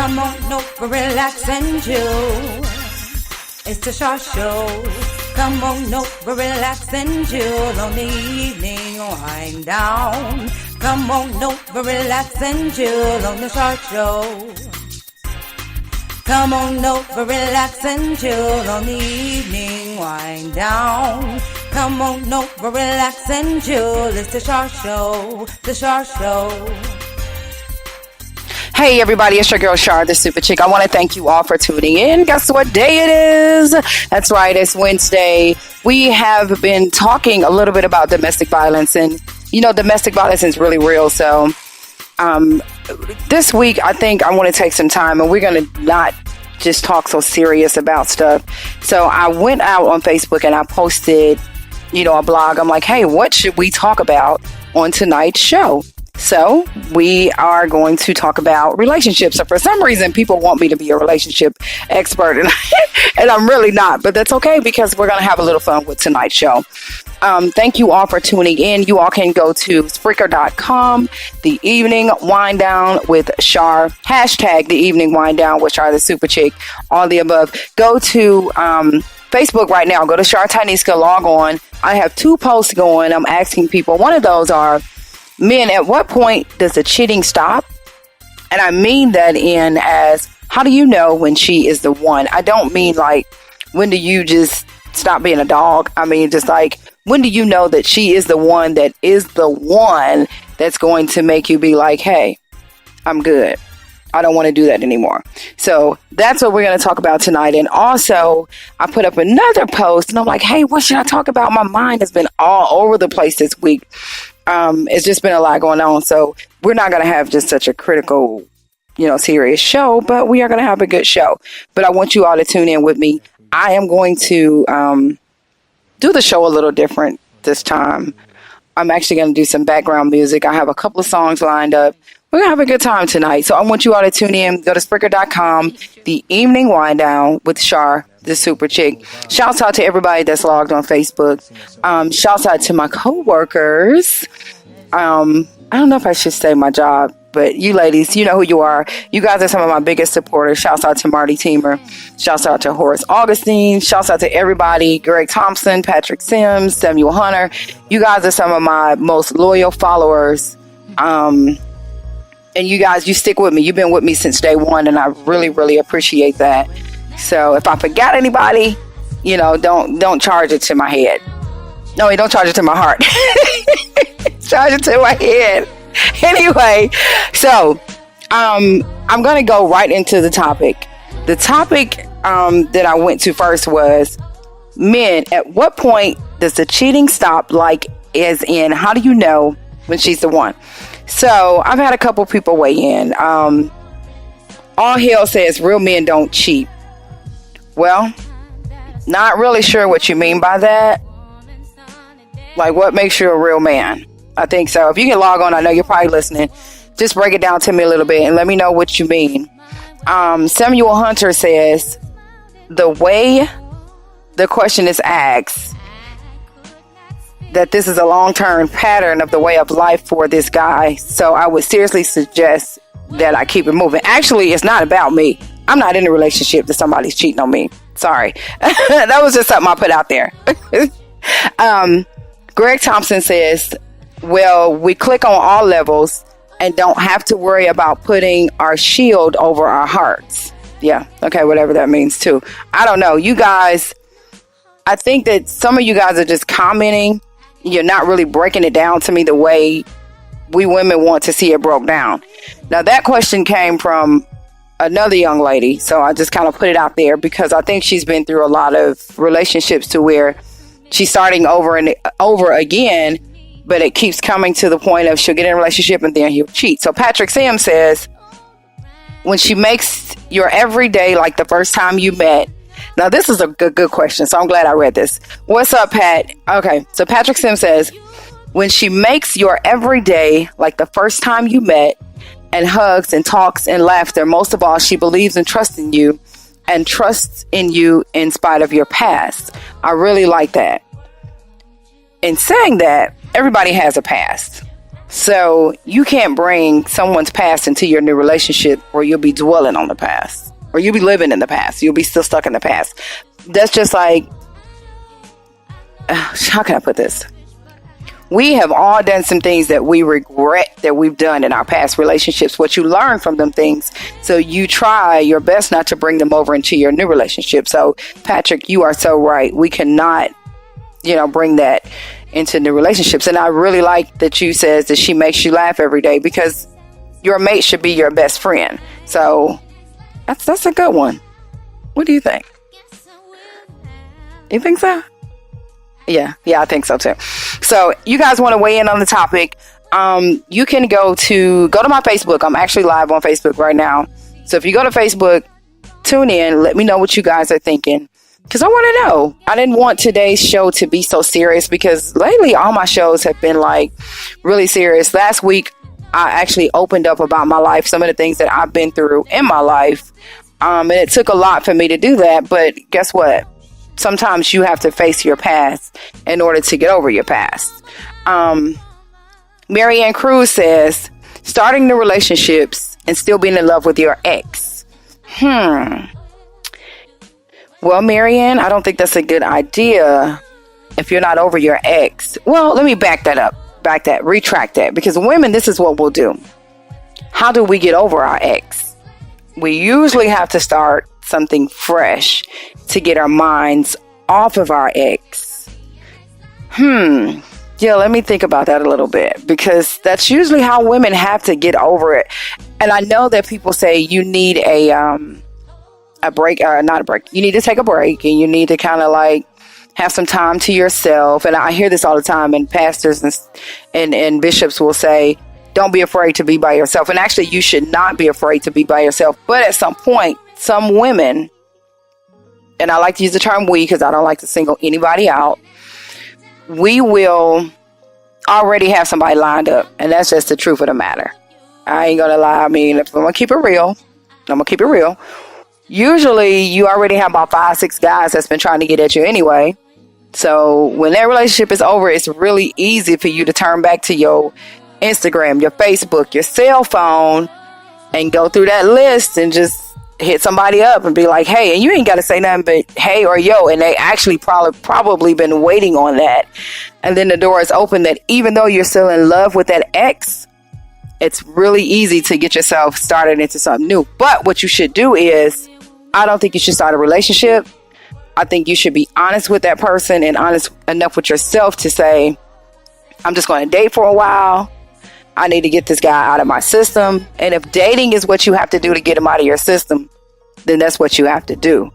Come on over, relax and chill. It's the Char Show. Come on over, relax and chill on the evening wind down. Come on over, relax and chill on the Char Show. Come on over, relax and chill on the evening wind down. Come on over, relax and chill. It's the Char Show, the Char Show. Hey everybody, it's your girl Char, the Super Chick. I want to thank you all for tuning in. Guess what day it is? That's right, it's Wednesday. We have been talking a little bit about domestic violence, and domestic violence is really real. So this week I think I want to take some time, and we're going to not just talk so serious about stuff. So I went out on Facebook and I posted a blog. I'm like, hey, what should we talk about on tonight's show? So we are going to talk about relationships. So for some reason, people want me to be a relationship expert, and I'm really not. But that's okay, because we're going to have a little fun with tonight's show. Thank you all for tuning in. You all can go to Spreaker.com, The Evening Wind Down with Char, hashtag The Evening Wind Down with Char, the Super Chick, all the above. Go to Facebook right now. Go to Char Tyniska, log on. I have 2 posts going. I'm asking people. One of those are, men, at what point does the cheating stop? And I mean that in as, how do you know when she is the one? I don't mean like, when do you just stop being a dog? I mean, just like, when do you know that she is the one that's going to make you be like, hey, I'm good. I don't want to do that anymore. So that's what we're going to talk about tonight. And also, I put up another post and I'm like, hey, what should I talk about? My mind has been all over the place this week. It's just been a lot going on. So we're not going to have just such a critical, serious show, but we are going to have a good show. But I want you all to tune in with me. I am going to do the show a little different this time. I'm actually going to do some background music. I have a couple of songs lined up. We're going to have a good time tonight. So I want you all to tune in. Go to Spreaker.com, The Evening Wind Down with Char, the Super Chick. Shouts out to everybody that's logged on Facebook. Shouts out to my co-workers. I don't know if I should say my job, but you ladies, you know who you are. You guys are some of my biggest supporters. Shouts out to Marty Teamer. Shouts out to Horace Augustine. Shouts out to everybody. Greg Thompson, Patrick Sims, Samuel Hunter. You guys are some of my most loyal followers. And you guys, you stick with me. You've been with me since day one, and I really, really appreciate that. So if I forgot anybody, don't charge it to my head. No, don't charge it to my heart. Charge it to my head. Anyway, so I'm going to go right into the topic. The topic that I went to first was, men, at what point does the cheating stop? Like, as in, how do you know when she's the one? So I've had a couple people weigh in. All hell says real men don't cheat. Well, not really sure what you mean by that. Like, what makes you a real man? I think so. If you can log on, I know you're probably listening. Just break it down to me a little bit and let me know what you mean. Samuel Hunter says, the way the question is asked, that this is a long-term pattern of the way of life for this guy. So I would seriously suggest that I keep it moving. Actually, it's not about me. I'm not in a relationship that somebody's cheating on me. Sorry. That was just something I put out there. Greg Thompson says, well, we click on all levels and don't have to worry about putting our shield over our hearts. Yeah. Okay. Whatever that means too. I don't know. You guys, I think that some of you guys are just commenting. You're not really breaking it down to me the way we women want to see it broke down. Now, that question came from another young lady. So I just kind of put it out there because I think she's been through a lot of relationships to where she's starting over and over again, but it keeps coming to the point of she'll get in a relationship and then he'll cheat. So Patrick Sam says, when she makes your everyday like the first time you met. Now, this is a good question, so I'm glad I read this. What's up, Pat? Okay, so Patrick Sim says, when she makes your everyday like the first time you met and hugs and talks and laughter, most of all, she believes and trusts in you and trusts in you in spite of your past. I really like that. In saying that, everybody has a past. So you can't bring someone's past into your new relationship, or you'll be dwelling on the past, or you'll be living in the past. You'll be still stuck in the past. That's just like, how can I put this? We have all done some things that we regret that we've done in our past relationships. What you learn from them things, so you try your best not to bring them over into your new relationship. So, Patrick, you are so right. We cannot, bring that into new relationships. And I really like that you says that she makes you laugh every day, because your mate should be your best friend. So that's a good one. What do you think? You think so? Yeah, I think so too. So you guys want to weigh in on the topic? You can go to my Facebook. I'm actually live on Facebook right now. So if you go to Facebook, tune in. Let me know what you guys are thinking, because I want to know. I didn't want today's show to be so serious, because lately all my shows have been like really serious. Last week, I actually opened up about my life, some of the things that I've been through in my life. And it took a lot for me to do that. But guess what? Sometimes you have to face your past in order to get over your past. Marianne Cruz says, starting new relationships and still being in love with your ex. Well, Marianne, I don't think that's a good idea if you're not over your ex. Well, let me retract that. Because women, this is what we'll do. How do we get over our ex? We usually have to start something fresh to get our minds off of our ex. Yeah, let me think about that a little bit, because that's usually how women have to get over it. And I know that people say you need a break, or not a break. You need to take a break, and you need to kind of like have some time to yourself. And I hear this all the time, and pastors and bishops will say, don't be afraid to be by yourself. And actually, you should not be afraid to be by yourself. But at some point, some women, and I like to use the term we, because I don't like to single anybody out, we will already have somebody lined up. And that's just the truth of the matter. I ain't gonna lie. I mean, if I'm gonna keep it real, usually you already have about 5-6 guys that's been trying to get at you anyway. So when that relationship is over, it's really easy for you to turn back to your Instagram, your Facebook, your cell phone, and go through that list and just hit somebody up and be like, hey, and you ain't got to say nothing but hey or yo, and they actually probably been waiting on that. And then the door is open, that even though you're still in love with that ex, it's really easy to get yourself started into something new. But what you should do is, I don't think you should start a relationship. I think you should be honest with that person, and honest enough with yourself to say, I'm just going to date for a while. I need to get this guy out of my system. And if dating is what you have to do to get him out of your system, then that's what you have to do.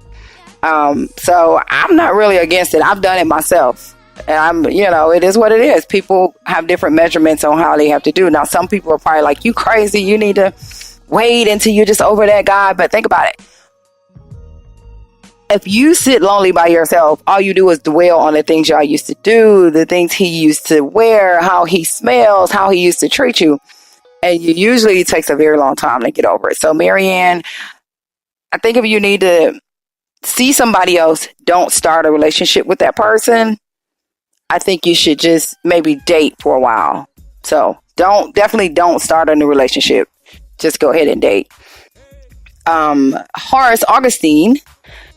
So I'm not really against it. I've done it myself. And it is what it is. People have different measurements on how they have to do. Now, some people are probably like, you crazy. You need to wait until you're just over that guy. But think about it. If you sit lonely by yourself, all you do is dwell on the things y'all used to do, the things he used to wear, how he smells, how he used to treat you. And usually it takes a very long time to get over it. So, Marianne, I think if you need to see somebody else, don't start a relationship with that person. I think you should just maybe date for a while. So definitely don't start a new relationship. Just go ahead and date. Horace Augustine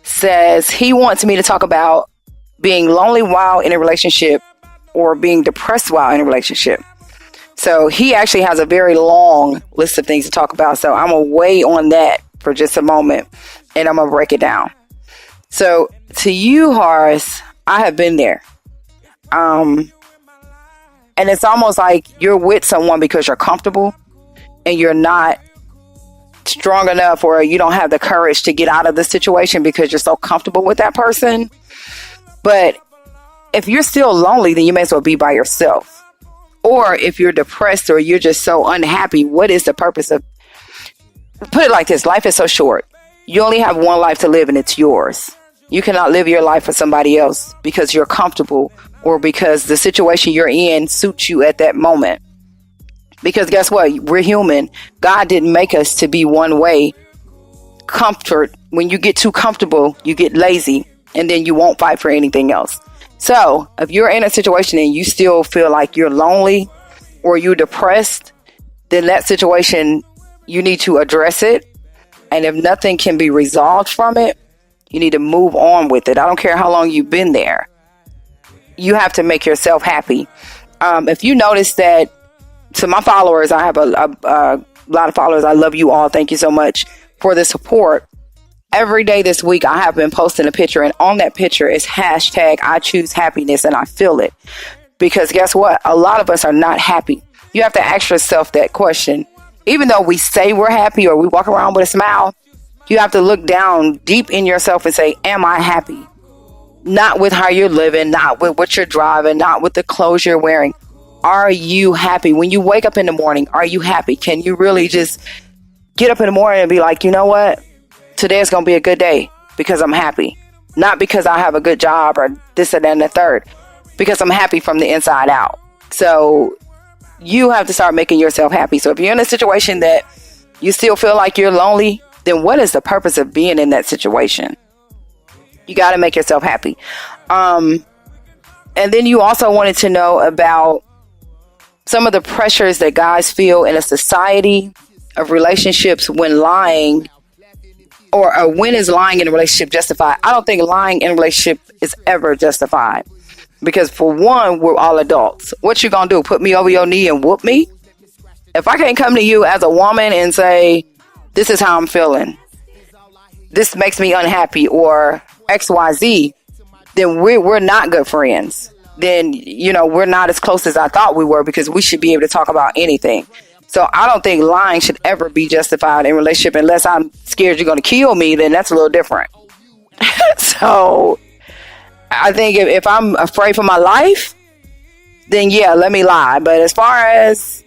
says he wants me to talk about being lonely while in a relationship or being depressed while in a relationship. So he actually has a very long list of things to talk about. So I'm going to weigh on that for just a moment, and I'm going to break it down. So to you, Horace, I have been there. And it's almost like you're with someone because you're comfortable, and you're not strong enough, or you don't have the courage to get out of the situation because you're so comfortable with that person. But if you're still lonely, then you may as well be by yourself. Or if you're depressed or you're just so unhappy, what is the purpose of... Put it like this, life is so short. You only have one life to live, and it's yours. You cannot live your life for somebody else because you're comfortable, or because the situation you're in suits you at that moment. Because guess what? We're human. God didn't make us to be one way. Comfort. When you get too comfortable, you get lazy, and then you won't fight for anything else. So if you're in a situation and you still feel like you're lonely, or you're depressed, then that situation, you need to address it. And if nothing can be resolved from it, you need to move on with it. I don't care how long you've been there. You have to make yourself happy. If you notice that, to my followers, I have a lot of followers. I love you all. Thank you so much for the support. Every day this week, I have been posting a picture, and on that picture is hashtag I choose happiness, and I feel it. Because guess what? A lot of us are not happy. You have to ask yourself that question. Even though we say we're happy or we walk around with a smile, you have to look down deep in yourself and say, am I happy? Not with how you're living, not with what you're driving, not with the clothes you're wearing. Are you happy? When you wake up in the morning, are you happy? Can you really just get up in the morning and be like, you know what? Today is going to be a good day because I'm happy. Not because I have a good job or this and that and the third. Because I'm happy from the inside out. So you have to start making yourself happy. So if you're in a situation that you still feel like you're lonely, then what is the purpose of being in that situation? You got to make yourself happy. And then you also wanted to know about some of the pressures that guys feel in a society of relationships when lying, or when is lying in a relationship justified? I don't think lying in a relationship is ever justified. Because for one, we're all adults. What you gonna do? Put me over your knee and whoop me? If I can't come to you as a woman and say, this is how I'm feeling, this makes me unhappy, or XYZ, then we're not good friends. Then, we're not as close as I thought we were, because we should be able to talk about anything. So I don't think lying should ever be justified in a relationship, unless I'm scared you're going to kill me. Then that's a little different. So I think if I'm afraid for my life, then yeah, let me lie. But as far as,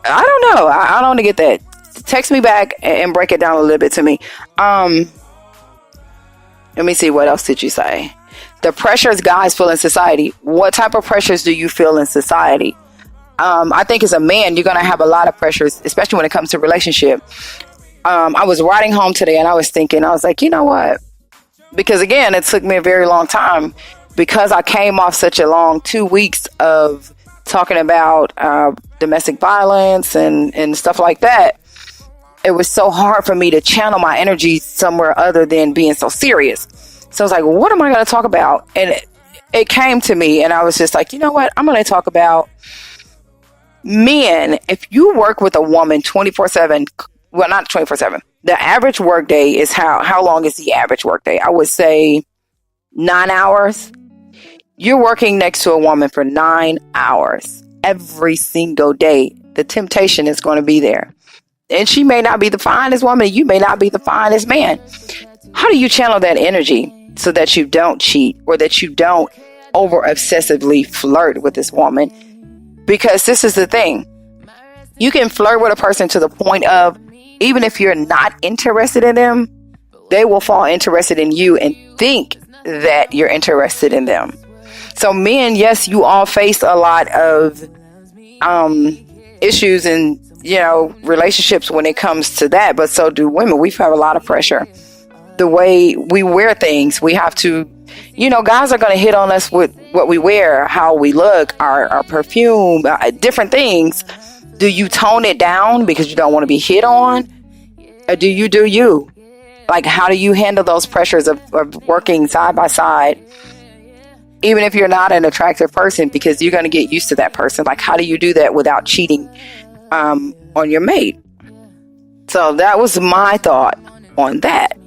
I don't know. I don't get that. Text me back and break it down a little bit to me. Let me see. What else did you say? The pressures guys feel in society. What type of pressures do you feel in society? I think as a man, you're going to have a lot of pressures, especially when it comes to relationship. I was riding home today and I was thinking, I was like, you know what? Because again, it took me a very long time, because I came off such a long 2 weeks of talking about domestic violence and stuff like that. It was so hard for me to channel my energy somewhere other than being so serious. So I was like, what am I going to talk about? And it came to me, and I was just like, you know what? I'm going to talk about men. If you work with a woman 24/7, well, not 24/7. The average work day is how long is the average work day? I would say 9 hours. You're working next to a woman for 9 hours every single day. The temptation is going to be there. And she may not be the finest woman. You may not be the finest man. How do you channel that energy so that you don't cheat, or that you don't over obsessively flirt with this woman? Because this is the thing. You can flirt with a person to the point of, even if you're not interested in them, they will fall interested in you and think that you're interested in them. So men, yes, you all face a lot of issues and relationships when it comes to that, but so do women. We have a lot of pressure. The way we wear things, we have to, guys are going to hit on us with what we wear, how we look, our perfume, different things. Do you tone it down because you don't want to be hit on? Or do you? Like, how do you handle those pressures of working side by side? Even if you're not an attractive person, because you're going to get used to that person. Like, how do you do that without cheating on your mate? So that was my thought on that.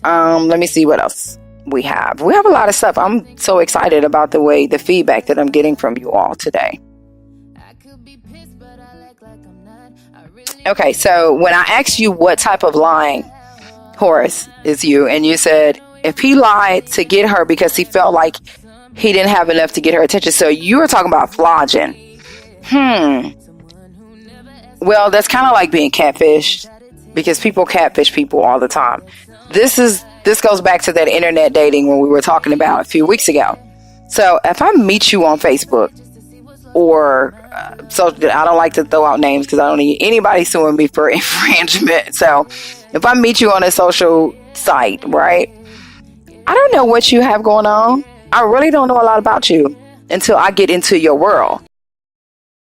Let me see what else we have. We have a lot of stuff. I'm so excited about the feedback that I'm getting from you all today. Okay, so when I asked you what type of lying, Horace, is you, and you said if he lied to get her because he felt like he didn't have enough to get her attention. So you were talking about flogging. Well, that's kind of like being catfished, because people catfish people all the time. This goes back to that internet dating when we were talking about a few weeks ago. So if I meet you on Facebook, or so I don't like to throw out names because I don't need anybody suing me for infringement. So if I meet you on a social site, right? I don't know what you have going on. I really don't know a lot about you until I get into your world.